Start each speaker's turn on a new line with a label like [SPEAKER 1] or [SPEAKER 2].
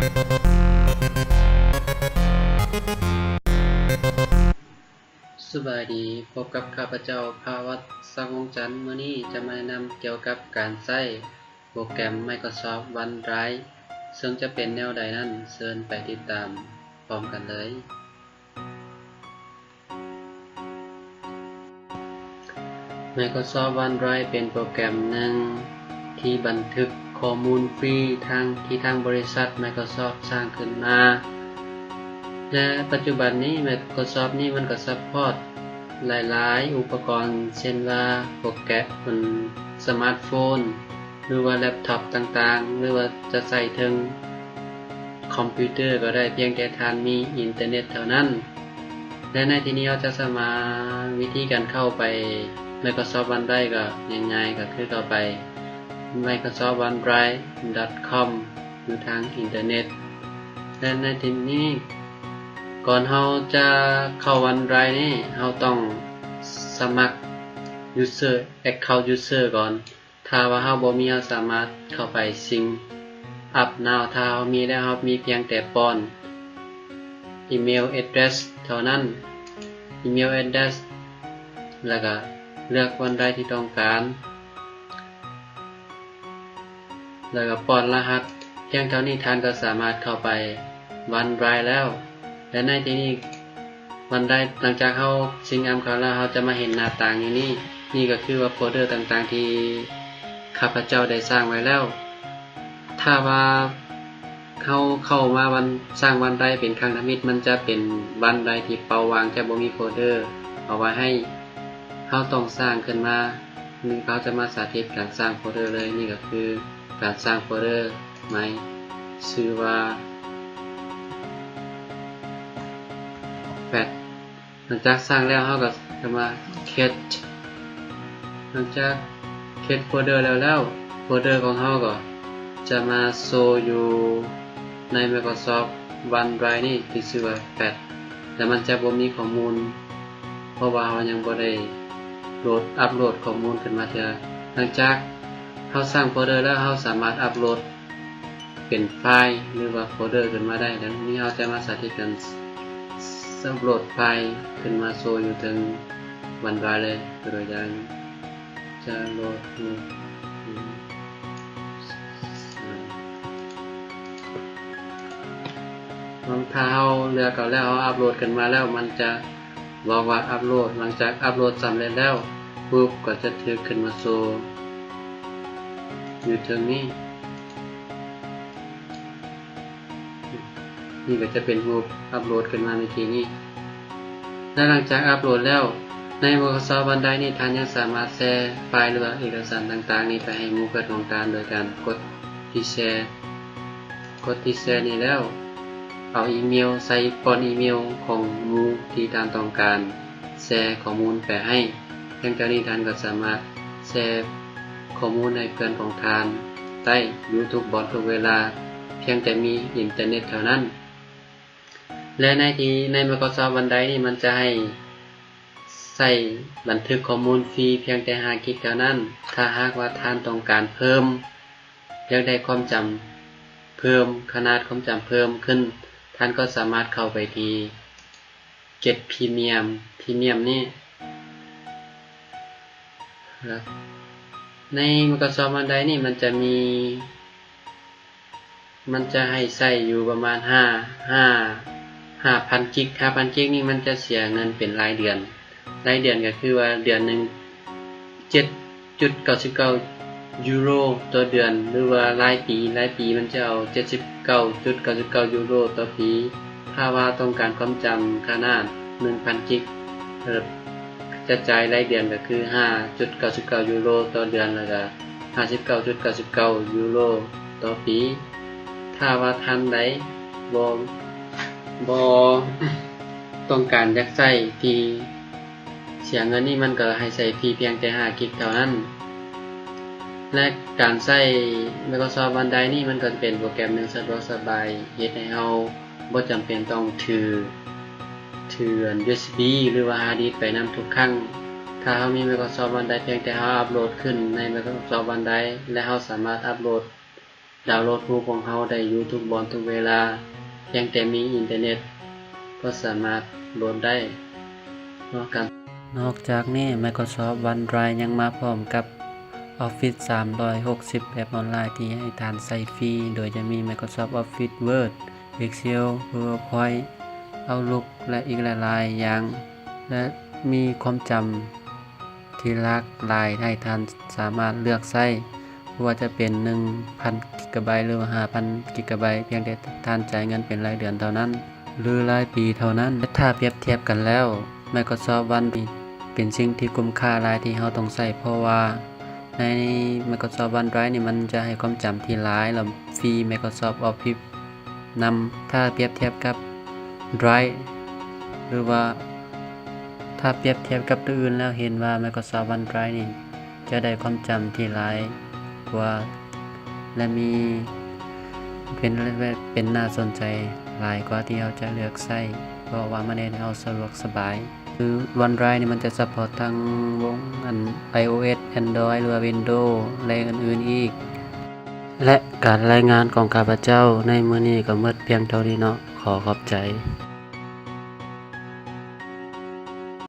[SPEAKER 1] สบายดีพบกับข้าพเจ้าภาวัตสังวงจันทร์มื้อนี้จะมาแนะนำเกี่ยวกับการใช้โปรแกรม Microsoft OneDrive ซึ่งจะเป็นแนวใดนั้นเชิญไปติดตามพร้อมกันเลย Microsoft OneDrive เป็นโปรแกรมหนึ่งที่บันทึกข้อมูลฟรีที่ทางบริษัท Microsoft สร้างขึ้นมาและปัจจุบันนี้ Microsoft นี่มันก็ซัพพอร์ตหลายๆอุปกรณ์เช่นว่าโปรแกรมสมาร์ทโฟนหรือว่าแล็ปท็อปต่างๆหรือว่าจะใส่ถึงคอมพิวเตอร์ก็ได้เพียงแต่ท่านมีอินเทอร์เน็ตเท่านั้นและในที่นี้เราจะสามารถวิธีการเข้าไป Microsoft OneDrive ก็ง่ายๆก็คือเข้าไป microsoftonedrive.com อยู่ทางอินเทอร์เน็ตและในที่นี้ก่อนเราจะเข้า OneDrive นี่เราต้องสมัคร User Account User ก่อนถ้าว่าเราบ่มีเราสามารถเข้าไป Sign Up Now ถ้าเรามีแล้วเรามีเพียงแต่ป้อนอีเมล Address เท่านั้นอีเมล Address แล้วก็เลือก OneDrive ที่ต้องการแล้วก็ป้อนรหัสเพียงเท่านี้ท่านก็สามารถเข้าไป OneDrive แล้วและในที่นี้OneDriveหลังจากเขาซิงค์อัพเขาแล้วเขาจะมาเห็นหน้าต่างอย่างนี้นี่ก็คือว่าโฟลเดอร์ต่างๆที่ข้าพเจ้าได้สร้างไว้แล้วถ้าว่าเข้ามาสร้างOneDriveเป็นครั้งทมิตมันจะเป็นOneDriveที่เปล่าวางจะบ่มีโฟลเดอร์เอาไว้ให้เขาต้องสร้างขึ้นมานี่เขาจะมาสาธิตการสร้างโฟลเดอร์เลยนี่ก็คือการสร้างโฟลเดอร์ใหม่ชื่อว่าหลังจากสร้างแล้วเราก็จะมา create หลังจาก create folder แล้ว folder ของเราก็จะมาโชว์อยู่ใน Microsoft OneDrive นี่ที่ชื่อว่าแต่มันจะบ่มีข้อมูลเพราะว่าเรายังบ่ได้อัปโหลดข้อมูลขึ้นมาเทื่อหลังจากเราสร้างโฟลเดอร์แล้วเราสามารถอัปโหลดเป็นไฟล์หรือว่าโฟลเดอร์ขึ้นมาได้ดังนี้เราจะมาสาธิตกันอัปโหลดไฟล์ขึ้นมาโชว์อยู่ถึงOneDriveเลยตัวอย่างจะโหลดถ้าเราเลือกเอาแล้วอัปโหลดขึ้นมาแล้วมันจะบอกว่าอัปโหลดหลังจากอัปโหลดสำเร็จแล้วปุ๊บก็จะถือขึ้นมาโชว์อยู่ตรงนี้นี่ก็จะเป็นรูปอัปโหลดขึ้นมาในทีนี้และหลังจากอัปโหลดแล้วใน Microsoft OneDrive นี่ท่านยังสามารถแชร์ไฟล์หรือเอกสารต่างๆนี้ไปให้หมู่เพื่อนของท่านโดยการกดที่แชร์นี่แล้วเอาอีเมลใส่ป้อนอีเมลของหมู่ที่ท่านต้องการแชร์ข้อมูลไปให้เพียงเท่านี้ท่านก็สามารถแชร์ข้อมูลให้เพื่อนของท่านได้อยู่ทุกบอททุกเวลาเพียงแต่มีอินเทอร์เน็ตเท่านั้นและใน Microsoft OneDrive นี่มันจะให้ใส่บันทึกข้อมูลฟรีเพียงแต่5 กิกะเท่านั้นถ้าหากว่าท่านต้องการเพิ่มอยากได้ความจำเพิ่มขนาดความจำเพิ่มขึ้นท่านก็สามารถเข้าไปที่ Get Premium นี่ครับใน Microsoft OneDrive นี่มันจะให้ใส่อยู่ประมาณ5,000 กิก 5,000 กิกนี่มันจะเสียเงินเป็นรายเดือนก็คือว่าเดือนหนึ่ง 7.99 ยูโรต่อเดือนหรือว่ารายปีมันจะเอา 79.99 ยูโรต่อปีถ้าว่าต้องการความจำขนาด 1,000 กิกจะจ่ายรายเดือนก็คือ 5.99 ยูโรต่อเดือนแล้วก็ 59.99 ยูโรต่อปีถ้าว่าท่านใดบ่ต้องการอยากใช้ที่เสียเงินนี่มันก็ให้ใช้ฟรีเพียงแต่5 กิกเท่านั้นและการใช้ Microsoft OneDrive นี่มันก็เป็นโปรแกรมหนึ่งสะดวกสบายเฮ็ดให้เราบ่จำเป็นต้องถือ USB หรือว่าฮาร์ดดิสก์ไปนํทุกครั้งถ้าเรามี Microsoft OneDrive เพียงแต่เราอัปโหลดขึ้นใน Microsoft OneDrive และเราสามารถอัปโหลด ดาวน์โหลดรูปของเราได้อยู่ทุกบอนทุกเวลาเพียงแต่มีอินเทอร์เน็ตก็สามารถโหลดได้นอกจากนี้ Microsoft OneDrive ยังมาพร้อมกับ Office 360 แบบออนไลน์ที่ให้ท่านใช้ฟรีโดยจะมี Microsoft Office Word Excel PowerPoint Outlook และอีกหลายๆอย่างและมีความจำที่หลากหลายให้ท่านสามารถเลือกใช้ว่าจะเป็น 1,000 GB หรือ 5,000 GB เพียงแต่ท่านจ่ายเงินเป็นรายเดือนเท่านั้นหรือรายปีเท่านั้นถ้าเปรียบเทียบกันแล้ว Microsoft OneDrive เป็นสิ่งที่คุ้มค่าหลายที่เราต้องใช้เพราะว่าใน Microsoft OneDrive นี่มันจะให้ความจำที่หลายแล้วฟรี Microsoft Office นำถ้าเปรียบเทียบกับ Drive หรือว่าถ้าเปรียบเทียบกับตัวอื่นแล้วเห็นว่า Microsoft OneDrive นี่จะได้ความจำที่หลายกว่าและมีเป็นน่าสนใจหลายกว่าที่เราจะเลือกใช้เพราะว่ามันได้เอาสะดวกสบายคือ OneDrive นี่มันจะซัพพอร์ตทั้งวงiOS Android หรือว่า Windows และอื่นๆอีกและการรายงานของข้าพเจ้าในมื้อนี้ก็หมดเพียงเท่านี้เนาะขอขอบใจ